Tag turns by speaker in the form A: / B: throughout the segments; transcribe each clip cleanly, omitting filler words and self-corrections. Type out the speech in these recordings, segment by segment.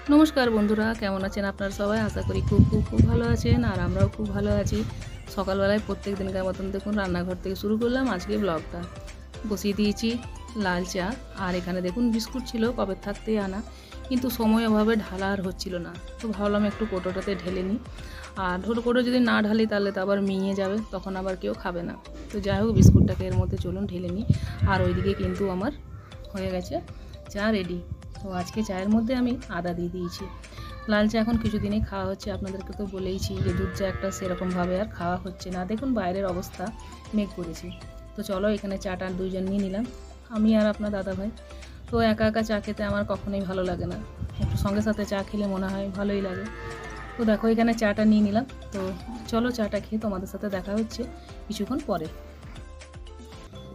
A: নমস্কার বন্ধুরা, কেমন আছেন আপনারা সবাই? আশা করি খুব খুব খুব ভালো আছেন। আর আমরাও খুব ভালো আছি। সকালবেলায় প্রত্যেক দিনকার মতন দেখুন রান্নাঘর থেকে শুরু করলাম আজকে ব্লগটা। বসিয়ে দিয়েছি লাল চা, আর এখানে দেখুন বিস্কুট ছিল কবে থাকতেই আনা, কিন্তু সময় অভাবে ঢালা আর হচ্ছিল না। তো ভাবলাম একটু কোটোটাতে ঢেলে নিই, আর কোটো যদি না ঢালি তাহলে তো আবার মিয়ে যাবে, তখন আবার কেউ খাবে না। তো যাই হোক, বিস্কুটটাকে এর মধ্যে চলুন ঢেলে নিই। আর ওইদিকে কিন্তু আমার হয়ে গেছে চা রেডি। তো আজকে চায়ের মধ্যে আমি আদা দিয়ে দিয়েছি। লাল চা এখন কিছুদিনই খাওয়া হচ্ছে, আপনাদেরকে তো বলেইছি যে দুধ চা একটা সেরকমভাবে আর খাওয়া হচ্ছে না। দেখুন বাইরের অবস্থা, মেঘ করেছি। তো চলো এখানে চাটা দুইজন নিয়ে নিলাম, আমি আর আপনার দাদা ভাই। তো একা একা চা খেতে আমার কখনোই ভালো লাগে না, একটু সঙ্গে সাথে চা খেলে মনে হয় ভালোই লাগে। তো দেখো এখানে চাটা নিয়ে নিলাম। তো চলো চাটা খেয়ে তোমাদের সাথে দেখা হচ্ছে কিছুক্ষণ পরে।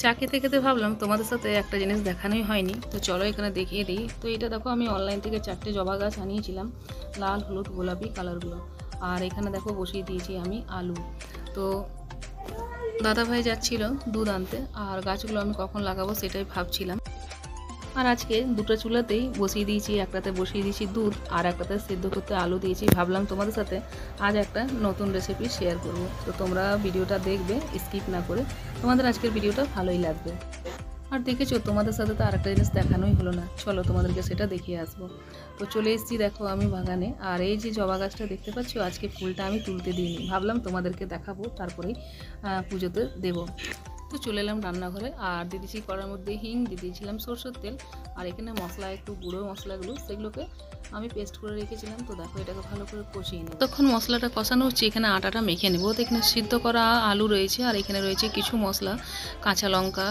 A: চা খেতে খেতে ভাবলাম তোমাদের সাথে একটা জিনিস দেখানোই হয়নি, তো চলো এখানে দেখিয়ে দিই। তো এটা দেখো, আমি অনলাইন থেকে 4টে জবা গাছ আনিয়েছিলাম, লাল, হলুদ, গোলাপি কালারগুলো। আর এখানে দেখো বসিয়ে দিয়েছি আমি আলু। তো দাদাভাই যাচ্ছিল দুধ আনতে, আর গাছগুলো আমি কখন লাগাবো সেটাই ভাবছিলাম। আর আজকে দুটো চুলাতেই বসিয়ে দিয়েছি, একটাতে বসিয়ে দিয়েছি দুধ আর একটাতে সেদ্ধ করতে আলু দিয়েছি। ভাবলাম তোমাদের সাথে আজ একটা নতুন রেসিপি শেয়ার করব। তো তোমরা ভিডিওটা দেখবে স্কিপ না করে, তোমাদের আজকের ভিডিওটা ভালোই লাগবে। আর দেখেছো, তোমাদের সাথে তো আরেকটা জিনিস দেখানোই হলো না, চলো তোমাদেরকে সেটা দেখিয়ে আসবো। তো চলে এসেছি দেখো আমি বাগানে, আর এই যে জবা গাছটা দেখতে পাচ্ছ, আজকে ফুলটা আমি তুলতে দিইনি, ভাবলাম তোমাদেরকে দেখাবো তারপরেই পুজোতে দেবো। তো চলে এলাম রান্নাঘরে, আর দিয়ে দিয়েছি কড়ার মধ্যে হিং, দিয়ে দিয়েছিলাম সরষের তেল, আর এখানে মশলা একটু গুঁড়ো মশলাগুলো সেগুলোকে আমি পেস্ট করে রেখেছিলাম। তো দেখো এটাকে ভালো করে কষিয়ে নেব। তখন মশলাটা কষানো হচ্ছে, এখানে আটাটা মেখে নেবো। তো এখানে সিদ্ধ করা আলু রয়েছে, আর এখানে রয়েছে কিছু মশলা, কাঁচা লঙ্কা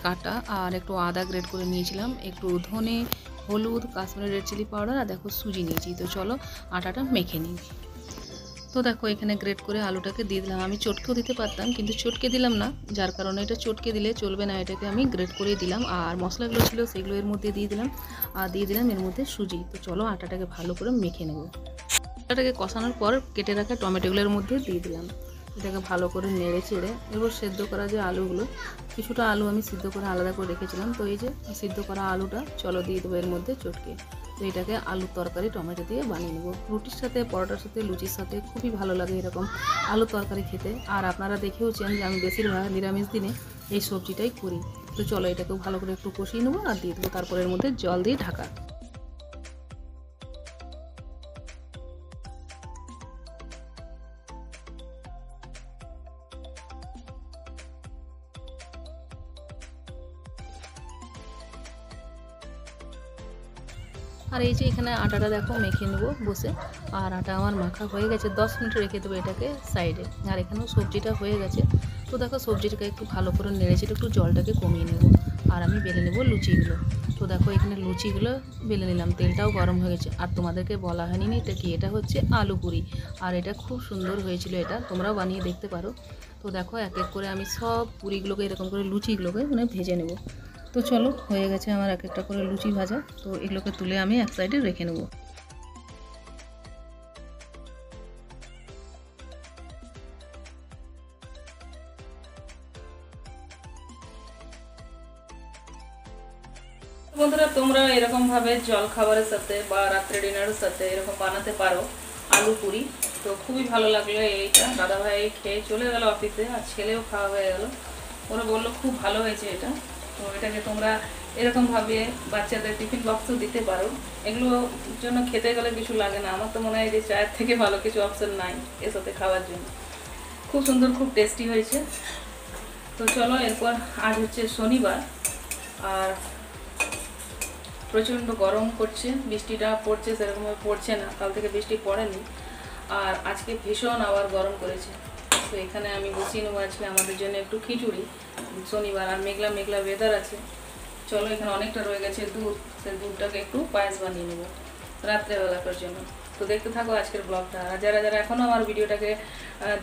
A: কাটা, আর একটু আদা গ্রেট করে নিয়েছিলাম, একটু ধনে, হলুদ, কাশ্মীরি রেড চিলি পাউডার, আর দেখো সুজি নিয়েছি। তো চলো আটাটা মেখে নিই। তো দেখো এখানে গ্রেট করে আলুটাকে দিয়ে দিলাম। আমি চটকেও দিতে পারতাম, কিন্তু চটকে দিলাম না, যার কারণে এটা চটকে দিলে চলবে না, এটাকে আমি গ্রেট করে দিলাম। আর মশলাগুলো ছিল সেগুলো এর মধ্যে দিয়ে দিলাম, আর দিয়ে দিলাম এর মধ্যে সুজি। তো চলো আটাটাকে ভালো করে মেখে নেব। আটাটাকে কষানোর পর কেটে রাখা টমেটোগুলোর মধ্যে দিয়ে দিলাম। এটাকে ভালো করে নেড়ে চেড়ে এবার সেদ্ধ করা যে আলুগুলো, কিছুটা আলু আমি সিদ্ধ করে আলাদা করে রেখেছিলাম, তো এই যে সিদ্ধ করা আলুটা চলো দিয়ে দেবো এর মধ্যে চটকে। তো এটাকে আলুর তরকারি টমেটো দিয়ে বানিয়ে নেবো। রুটির সাথে, পরোটার সাথে, লুচির সাথে খুবই ভালো লাগে এরকম আলু তরকারি খেতে। আর আপনারা দেখেওছেন যে আমি বেশিরভাগ নিরামিষ দিনে এই সবজিটাই করি। তো চলো এটাকেও ভালো করে একটু কষিয়ে নেবো আর দিয়ে দেবো, তারপরে এর মধ্যে জল দিয়ে ঢাকা। আর এই যে এখানে আটাটা দেখো মেখে নেবো বসে। আর আটা আমার মাখা হয়ে গেছে, 10 মিনিট রেখে দেবো এটাকে সাইডে। আর এখানেও সবজিটা হয়ে গেছে। তো দেখো সবজিটাকে একটু ভালো করে নেড়েছে, একটু জলটাকে কমিয়ে নেব। আর আমি বেলে নেবো লুচিগুলো। তো দেখো এখানে লুচিগুলো বেলে নিলাম, তেলটাও গরম হয়ে গেছে। আর তোমাদেরকে বলা হয়নি এটা কি, এটা হচ্ছে আলু পুরি। আর এটা খুব সুন্দর হয়েছিল, এটা তোমরাও বানিয়ে দেখতে পারো। তো দেখো এক এক করে আমি সব পুরিগুলোকে এরকম করে লুচিগুলোকে ভেজে নেব। তো চলো হয়ে গেছে আমার এক একটা করে লুচি ভাজা। তো এগুলোকে তুলে আমি এক সাইডে রেখে নেব। বন্ধুরা, তোমরা এরকমভাবে জল খাবারের সাথে বা রাত্রে ডিনারের সাথে এরকম বানাতে পারো আলু পুরি। তো খুবই ভালো লাগলো এইটা। দাদাভাই খেয়ে চলে গেল অফিসে, আর ছেলেও খাওয়া হয়ে গেল। ওরা বললো খুব ভালো হয়েছে এটা। তো এটাকে তোমরা এরকমভাবে বাচ্চাদের টিফিন বক্সও দিতে পারো। এগুলোর জন্য খেতে গেলে কিছু লাগে না। আমার তো মনে হয় যে চায়ের থেকে ভালো কিছু অপশন নাই এর সাথে খাওয়ার জন্য। খুব সুন্দর, খুব টেস্টি হয়েছে। তো চলো এরপর, আজ হচ্ছে শনিবার, আর প্রচণ্ড গরম করছে, বৃষ্টিটা পড়ছে সেরকমভাবে পড়ছে না, কাল থেকে বৃষ্টি পড়েনি। আর আজকে ভীষণ আবার গরম করেছে। তো এখানে আমি বসিয়ে নেবো আজকে আমাদের জন্য একটু খিচুড়ি, শনিবার, আর মেঘলা মেঘলা ওয়েদার আছে। চলো এখানে অনেকটা রয়ে গেছে দুধ, সেই দুধটাকে একটু পায়েস বানিয়ে নেবো রাত্রেবেলাকার জন্য। তো দেখতে থাকো আজকের ব্লগটা। আর যারা যারা এখনও আমার ভিডিওটাকে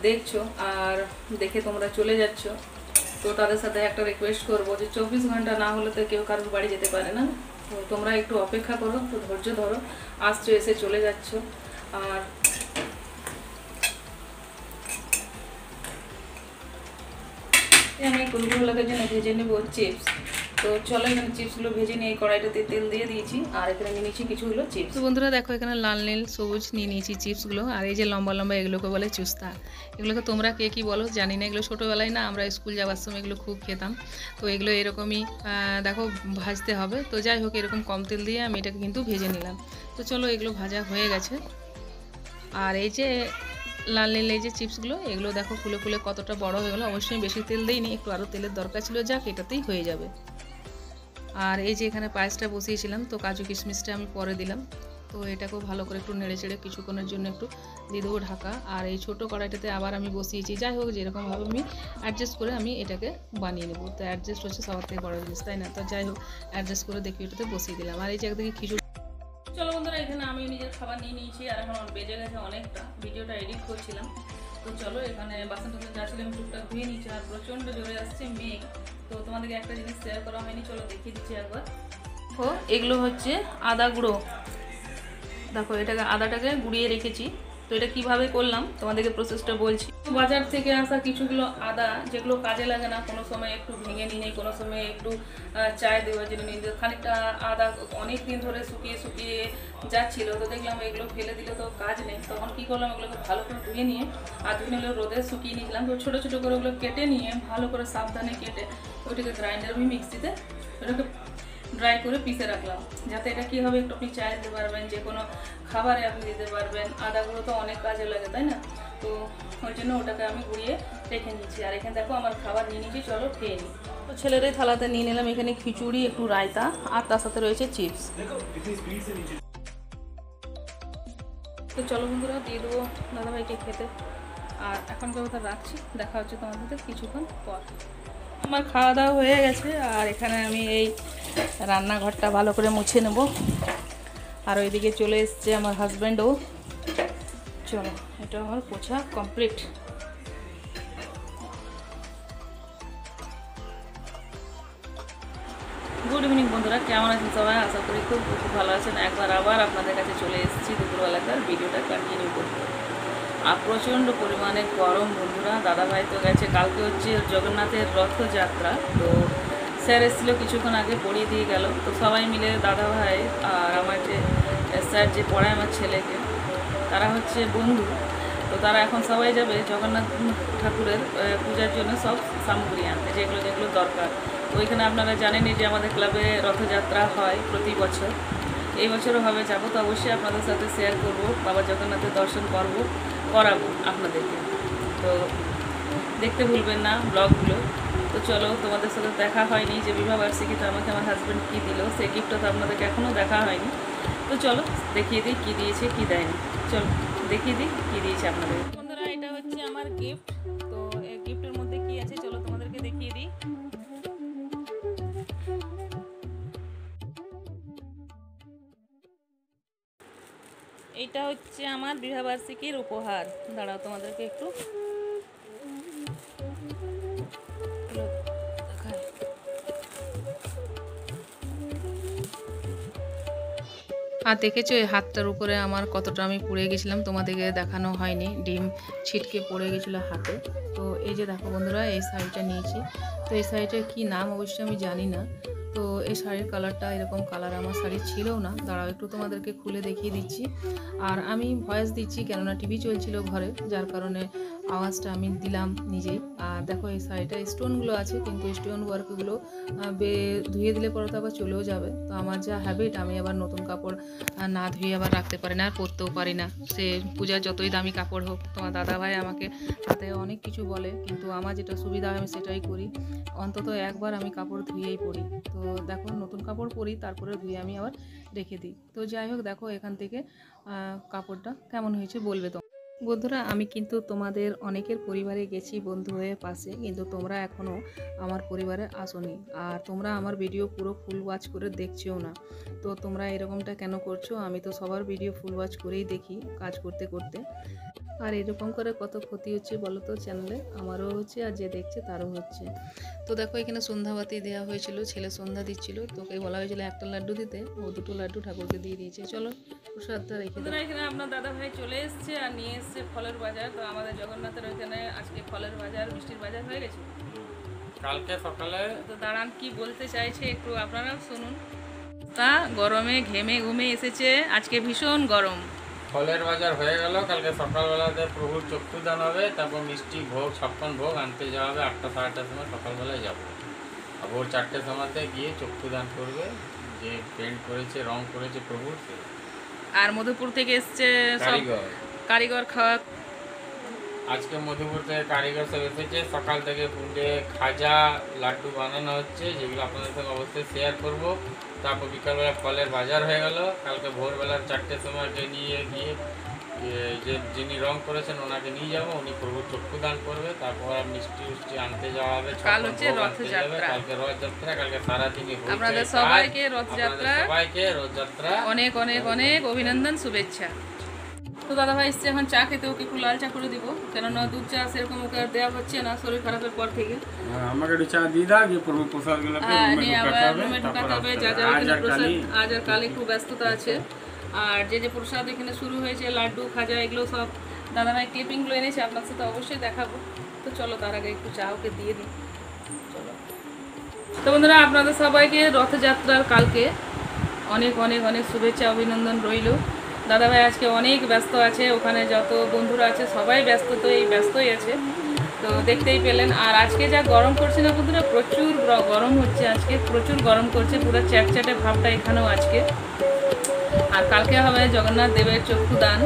A: দেখছো আর দেখে তোমরা চলে যাচ্ছ, তো তাদের সাথে একটা রিকোয়েস্ট করবো যে 24 ঘন্টা না হলে তো কেউ কারোর বাড়ি যেতে পারে না। তো তোমরা একটু অপেক্ষা করো, তো ধৈর্য ধরো, আসছো, এসে চলে যাচ্ছ। আর আমি কুলগুলোর জন্য ভেজে নেবো চিপস। তো চলো এখানে চিপসগুলো ভেজে নিয়ে কড়াইটাতে তেল দিয়ে দিয়েছি, আর এখানে নিয়ে নিয়েছি কিছুগুলো চিপস। তো বন্ধুরা দেখো এখানে লাল নীল সবুজ নিয়ে নিয়েছি চিপসগুলো, আর এই যে লম্বা লম্বা এগুলোকে বলে চুস্তা। এগুলোকে তোমরা কে কী বলো জানি না। এগুলো ছোটোবেলায় না আমরা স্কুল যাওয়ার সময় এগুলো খুব খেতাম। তো এগুলো এরকমই দেখো ভাজতে হবে। তো যাই হোক এরকম কম তেল দিয়ে আমি এটাকে কিন্তু ভেজে নিলাম। তো চলো এগুলো ভাজা হয়ে গেছে। আর এই যে লাল নীল এই যে চিপসগুলো, এগুলো দেখো ফুলে ফুলে কতটা বড় হয়ে গেলো। অবশ্যই বেশি তেল দিইনি, একটু আরও তেলের দরকার ছিল, যাক এটাতেই হয়ে যাবে। আর এই যে এখানে পায়েসটা বসিয়েছিলাম, তো কাজু কিশমিশটা আমি পরে দিলাম। তো এটাকেও ভালো করে একটু নেড়ে চেড়ে কিছুক্ষণের জন্য একটু দিয়ে দেবো ঢাকা। আর এই ছোটো কড়াইটাতে আবার আমি বসিয়েছি। যাই হোক যেরকমভাবে আমি অ্যাডজাস্ট করে আমি এটাকে বানিয়ে নেবো। তো অ্যাডজাস্ট হচ্ছে সবার থেকে বড় জিনিস, তাই না? তো যাই হোক অ্যাডজাস্ট করে দেখি এটাতে বসিয়ে দিলাম। আর এই যে একদিকে খিচুড়ি। চলো বন্ধুরা এখানে আমি নিজের খাবার নিয়ে নিয়েছি, আর এখন বেজে গেছে অনেকটা, ভিডিওটা এডিট করছিলাম। তো চলো এখানে বাসন টাসন যা ছিল আমি টুকটাক ধুয়ে নিচ্ছি। আর প্রচণ্ড জোরে আসছে মেঘ। তো তোমাদেরকে একটা জিনিস শেয়ার করা হয়নি, চলো দেখিয়ে দিচ্ছি একবার। দেখো এগুলো হচ্ছে আদা গুঁড়ো। দেখো এটাকে আদাটাকে গুঁড়িয়ে রেখেছি। তো এটা কীভাবে করলাম তোমাদেরকে প্রসেসটা বলছি। বাজার থেকে আসা কিছুগুলো আদা, যেগুলো কাজে লাগে না, কোনো সময় একটু ভেঙে নিয়ে, কোনো সময় একটু চায় দেওয়ার জন্য নিয়ে, খানিকটা আদা অনেক দিন ধরে শুকিয়ে শুকিয়ে যাচ্ছিলো। তো দেখলাম এগুলো ফেলে দিলে তো কাজ নেই, তখন কী করলাম এগুলোকে ভালো করে ধুয়ে নিয়ে আর ধুয়ে নিলে রোদে শুকিয়ে নিয়েছিলাম। তো ছোটো ছোটো করে ওগুলো কেটে নিয়ে ভালো করে সাবধানে কেটে ওইটাকে গ্রাইন্ডার মিক্সিতে ওটাকে ড্রাই করে পিষে রাখলাম, যাতে এটা কী হবে একটু আপনি চায় দিতে পারবেন, যে কোনো খাবারে আপনি দিতে পারবেন। আদাগুলো তো অনেক কাজে লাগে, তাই না? তো ওই জন্য ওটাকে আমি গুঁড়িয়ে রেখে নিচ্ছি। আর এখানে দেখো আমার খাবার নিয়ে নিচ্ছি, চলো খেয়ে নিই। তো ছেলেদের থালাতে নিয়ে নিলাম এখানে খিচুড়ি, একটু রায়তা, আর তার সাথে রয়েছে চিপস। তো চলো বন্ধুরা দিয়ে দেবো দাদাভাইকে খেতে। আর এখনকার কথা রাখছি, দেখা হচ্ছে তোমাদের সাথে কিছুক্ষণ পর। আমার খাওয়া দাওয়া হয়ে গেছে, আর এখানে আমি এই রান্নাঘরটা ভালো করে মুছে নেব। আর ওইদিকে চলে এসছে আমার হাজব্যান্ডও। চলো এটা আমার পোছা কমপ্লিট। গুড ইভিনিং বন্ধুরা, কেমন আছেন সবাই? আশা করি খুব খুব ভালো আছেন। একবার আবার আপনাদের কাছে চলে এসেছি দুপুরবেলাকার ভিডিওটা কন্টিনিউ করতে। আর প্রচণ্ড পরিমাণে গরম বন্ধুরা। দাদাভাই তো গেছে, কালকে হচ্ছে জগন্নাথের রথযাত্রা। তো স্যার এসেছিলো কিছুক্ষণ আগে, পড়িয়ে দিয়ে গেল। তো সবাই মিলে দাদাভাই আর আমার যে স্যার যে পড়ায় আমার ছেলেকে, তারা হচ্ছে বন্ধু। তো তারা এখন সবাই যাবে জগন্নাথ ঠাকুরের পূজার জন্য সব সামগ্রী আনতে, যেগুলো যেগুলো দরকার। তো ওইখানে আপনারা জানেনই যে আমাদের ক্লাবে রথযাত্রা হয় প্রতি বছর, এই বছরও হবে। যাবো তো অবশ্যই আপনাদের সাথে শেয়ার করব, বাবা জগন্নাথের দর্শন করাবো আপনাদেরকে। তো দেখতে ভুলবেন না ব্লগগুলো। তো চলো, তোমাদের সাথে দেখা হয়নি যে বিবাহবার্ষিকীতে আমাকে আমার হাজব্যান্ড কী দিল, সেই গিফটটা তো আপনাদেরকে এখনও দেখা হয়নি। তো চলো দেখিয়ে দিই কী দিয়েছে কী দেয়নি। চলো দেখিয়ে দিই কী দিয়েছে আপনাদের। বন্ধুরা এটা হচ্ছে আমার গিফট। তো এই গিফটের মধ্যে কী আছে চলো তোমাদেরকে দেখিয়ে দিই। এইটা হচ্ছে আমার বিবাহবার্ষিকীর উপহার। দাঁড়াও তোমাদেরকে একটু আর দেখেছো এই হাতটার উপরে আমার কতটা আমি পুড়ে গেছিলাম, তোমাদেরকে দেখানো হয়নি, ডিম ছিটকে পড়ে গেছিলো হাতে। তো এই যে দেখো বন্ধুরা এই শাড়িটা নিয়েছি। তো এই শাড়িটার কী নাম অবশ্যই আমি জানি না। তো এই শাড়ির কালারটা এরকম কালার আমার শাড়ি ছিলও না। দাঁড়াও একটু তোমাদেরকে খুলে দেখিয়ে দিচ্ছি। আর আমি ভয়েস দিচ্ছি কেননা টিভি চলছিল ঘরে, যার কারণে আওয়াজটা আমি দিলাম নিজেই। আর দেখো এই শাড়িটা স্টোনগুলো আছে, কিন্তু স্টোন ওয়ার্কগুলো ধুয়ে দিলে পরে তো আবার চলেও যাবে। তো আমার যা হ্যাবিট, আমি আবার নতুন কাপড় না ধুয়ে আবার রাখতে পারি না, আর পরতেও পারি না। সে পূজার যতই দামি কাপড় হোক। তোমার দাদাভাই আমাকে তাতে অনেক কিছু বলে, কিন্তু আমার যেটা সুবিধা হয় আমি সেটাই করি। অন্তত একবার আমি কাপড় ধুয়েই পরি। তো দেখো নতুন কাপড় পরি, তারপরে ধুয়ে আমি আবার রেখে দিই। তো যাই হোক দেখো এখান থেকে কাপড়টা কেমন হয়েছে বলবে তো। বন্ধুরা আমি কিন্তু তোমাদের অনেকের পরিবারে গেছি বন্ধু হয়ে পাশে, কিন্তু তোমরা এখনও আমার পরিবারে আসোনি। আর তোমরা আমার ভিডিও পুরো ফুল ওয়াচ করে দেখছেও না। তো তোমরা এরকমটা কেন করছো? আমি তো সবার ভিডিও ফুল ওয়াচ করেই দেখি কাজ করতে করতে। আর এরকম করে কত ক্ষতি হচ্ছে বলো তো চ্যানেলে, আমারও হচ্ছে আর যে দেখছে তারও হচ্ছে। তো দেখো এখানে সন্ধ্যাবাতি দেওয়া হয়েছিল, ছেলে সন্ধ্যা দিচ্ছিল। তোকে বলা হয়েছিল একটা লাড্ডু দিতে, ও দুটো লাড্ডু ঠাকুরকে দিয়ে দিয়েছে। চলো প্রসাদটা রেখে দেবো। এখানে আপনার দাদা ভাই চলে এসছে আর নিয়ে এসছে ফলের বাজার। তো আমাদের জগন্নাথের ওইখানে আজকে ফলের বাজার, মিষ্টির বাজার হয়ে গেছে।
B: কালকে সকালে
A: তো দাঁড়ান কি বলতে চাইছে একটু আপনারাও শুনুন। তা গরমে ঘেমে ঘুমে এসেছে, আজকে ভীষণ গরম।
B: ফলের বাজার হয়ে গেল। কালকে সকালবেলাতে প্রভুর চক্ষুদান হবে, তারপর মিষ্টি ভোগ 56 ভোগ আনতে যাওয়া হবে। 8টা 8:30 সময় সকালবেলায় যাব। আর ভোর 4টের সময়তে গিয়ে চক্ষুদান করবে, যে পেন্ট করেছে রং করেছে প্রভুর সে।
A: আর মধুপুর থেকে এসছে সব
B: কারিগর
A: কারিগর খাওয়া।
B: আজকে মধুপুর থেকে কারিগর সব এসেছে। সকাল থেকে পুণ্ডে খাজা লাড্ডু বানানো হচ্ছে, যেগুলো আপনাদের সঙ্গে অবশ্যই শেয়ার করব। তারপর বিকালবেলা ফলের বাজার হয়ে গেল। কালকে ভোরবেলার 4টের সময়কে নিয়ে গিয়ে যে যিনি রং করেছেন ওনাকে নিয়ে যাব, উনি প্রভুর চক্ষুদান করবে। তারপর মিষ্টি আনতে যাওয়া হবে।
A: কাল হচ্ছে রথযাত্রা।
B: কালকে রথযাত্রা, কালকে সারাদিনই
A: আপনাদের সবাইকে
B: রথযাত্রা
A: অনেক অনেক অনেক অভিনন্দন, শুভেচ্ছা। তো দাদাভাই এসছে এখন চা খেতে, ওকে একটু লাল চা করে দিব, কেননা দুধ চা সেরকম ওকে আর দেওয়া হচ্ছে না শরীর খারাপের পর থেকে।
B: আমাকে একটু চা দিয়ে দাও, যে প্রভু প্রসাদগুলোকে
A: রুমে ঢুকাতে হবে। যা যা এখানে প্রসাদ, আজ আর কাল একটু ব্যস্ততা আছে। আর যে যে প্রসাদ এখানে শুরু হয়েছে, লাড্ডু খাজা, এগুলো সব দাদাভাই ক্লিপিংগুলো এনেছে, আপনার সাথে অবশ্যই দেখাবো। তো চলো তার আগে একটু চা ওকে দিয়ে দিই। চলো। তো বন্ধুরা, আপনাদের সবাইকে রথযাত্রার কালকে অনেক অনেক অনেক শুভেচ্ছা অভিনন্দন রইল। দাদাভাই আজকে অনেক ব্যস্ত আছে, ওখানে যত বন্ধুরা আছে সবাই ব্যস্ত, তো এই ব্যস্তই আছে, তো দেখতেই পেলেন। আর আজকে যা গরম করছে না বন্ধুরা, প্রচুর গরম হচ্ছে আজকে, প্রচুর গরম করছে, পুরো চ্যাটচ্যাটে ভাবটা এখানেও আজকে। আর কালকে হবে জগন্নাথ দেবের চক্ষুদান,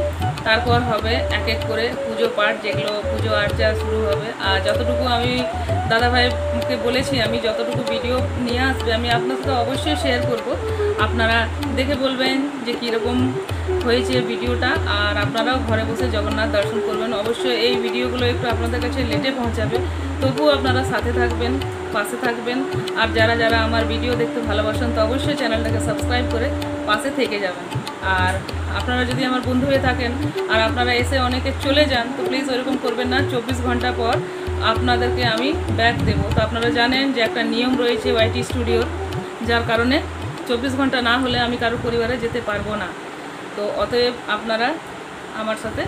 A: তারপর হবে এক এক করে পুজো পাঠ, যেগুলো পুজো আর্চা শুরু হবে। আর যতটুকু আমি দাদাভাইকে বলেছি, আমি যতটুকু ভিডিও নিয়ে আসবে আমি আপনার সাথে অবশ্যই শেয়ার করব। আপনারা দেখে বলবেন যে কীরকম হয়েছে ভিডিওটা, আর আপনারাও ঘরে বসে জগন্নাথ দর্শন করবেন। অবশ্যই এই ভিডিওগুলো একটু আপনাদের কাছে লেটে পৌঁছাবে, তবুও আপনারা সাথে থাকবেন, পাশে থাকবেন। আর যারা যারা আমার ভিডিও দেখতে ভালোবাসেন, তো অবশ্যই চ্যানেলটাকে সাবস্ক্রাইব করে পাশে থেকে যাবেন। আর আপনারা যদি আমার বন্ধু হয়ে থাকেন আর আপনারা এসে অনেকে চলে যান, তো প্লিজ ওইরকম করবেন না। 24 ঘন্টা পর আপনাদেরকে আমি ব্যাক দেবো। তো আপনারা জানেন যে একটা নিয়ম রয়েছে ওয়াইটি স্টুডিওর, যার কারণে 24 ঘন্টা না হলে আমি কারো পরিবারে যেতে পারবো না। তো অতএব আপনারা আমার সাথে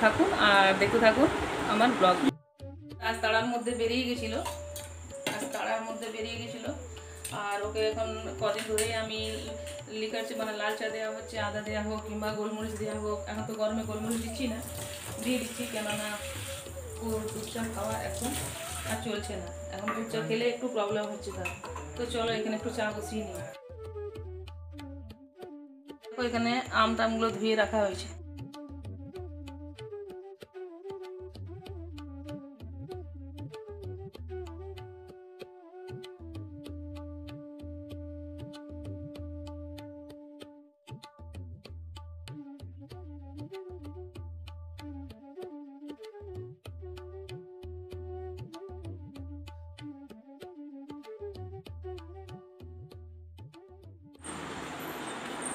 A: থাকুন আর দেখতে থাকুন আমার ব্লগ। আজ তাড়ার মধ্যে বেরিয়ে গেছিলো, আর ওকে এখন কদিন ধরেই আমি লিকার মানে লাল চা দেওয়া হচ্ছে, আদা দেওয়া হোক কিংবা গোলমরিচ দেওয়া হোক। এখন তো গরমে গোলমরিচ দিচ্ছি না, দিয়ে দিচ্ছি, কেননা ওর দুধ চা খাওয়া এখন আর চলছে না। এখন দুধ চা খেলে একটু প্রবলেম হচ্ছে তার। তো চলো এখানে একটু চা বসিয়ে নিই। এখানে আম টামগুলো ধুয়ে রাখা হয়েছে।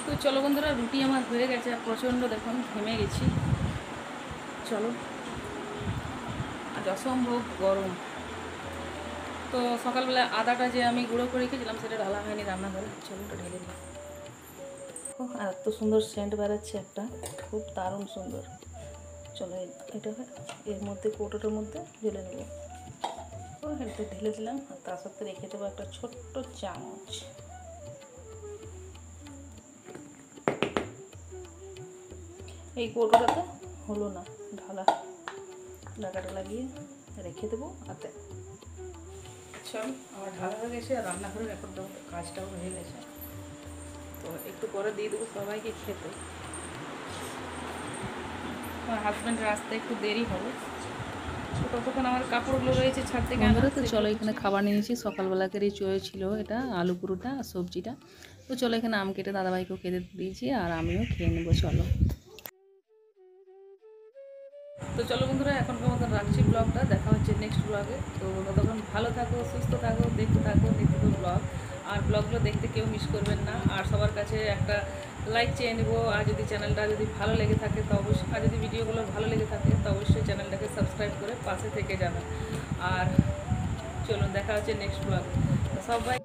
A: তো চলো বন্ধুরা, রুটি আমার হয়ে গেছে, আর প্রচণ্ড দেখুন ঘেমে গেছি। চলো, আজ অসম্ভব গরম। তো সকালবেলা আদাটা যে আমি গুঁড়ো করে রেখেছিলাম, সেটা ঢালা হয়নি রান্নাঘরে। চলো ওটা ঢেলে দিই। আর এত সুন্দর সেন্ট বেরোচ্ছে একটা, খুব দারুণ সুন্দর। চলো এটা এর মধ্যে কৌটোটার মধ্যে ঢেলে নেবো। তো এটা ঢেলে দিলাম, আর তার সাথে রেখে দেবো একটা ছোট্ট চামচ। এই কৌটোটাতে হলো না ঢালা, ঢাকাটা লাগিয়ে রেখে দেবো হাতে। চল, আমার ঢালা হয়ে গেছে, আর রান্নাঘরের এখন কাজটাও হয়ে গেছে। তো একটু পরে দিয়ে দেবো সবাইকে খেতে। আমার হাজব্যান্ডের আসতে একটু দেরি হবে, ততক্ষণ আমার কাপড়গুলো রয়েছে ছাদ থেকে। তো চলো, এখানে খাবার নিয়েছি, সকালবেলাকারই ছিল এটা, আলু পুরোটা আর সবজিটা। তো চলো, এখানে আম কেটে দাদাভাইকেও খেতে দিয়েছি, আর আমিও খেয়ে নেবো। চলো, তো চলো বন্ধুরা, এখনকার মতন রাখছি ব্লগটা। দেখা হচ্ছে নেক্সট ব্লগে। তো ততক্ষণ ভালো থাকো, সুস্থ থাকো, দেখতে থাকো নিত্য ব্লগ। আর ব্লগগুলো দেখতে কেউ মিস করবেন না। আর সবার কাছে একটা লাইক চেয়ে নেবো। আর যদি চ্যানেলটা যদি ভালো লেগে থাকে তো অবশ্যই, আর যদি ভিডিওগুলো ভালো লেগে থাকে তো অবশ্যই চ্যানেলটাকে সাবস্ক্রাইব করে পাশে থেকে যাবেন। আর চলুন, দেখা হচ্ছে নেক্সট ব্লগে। তো সবাই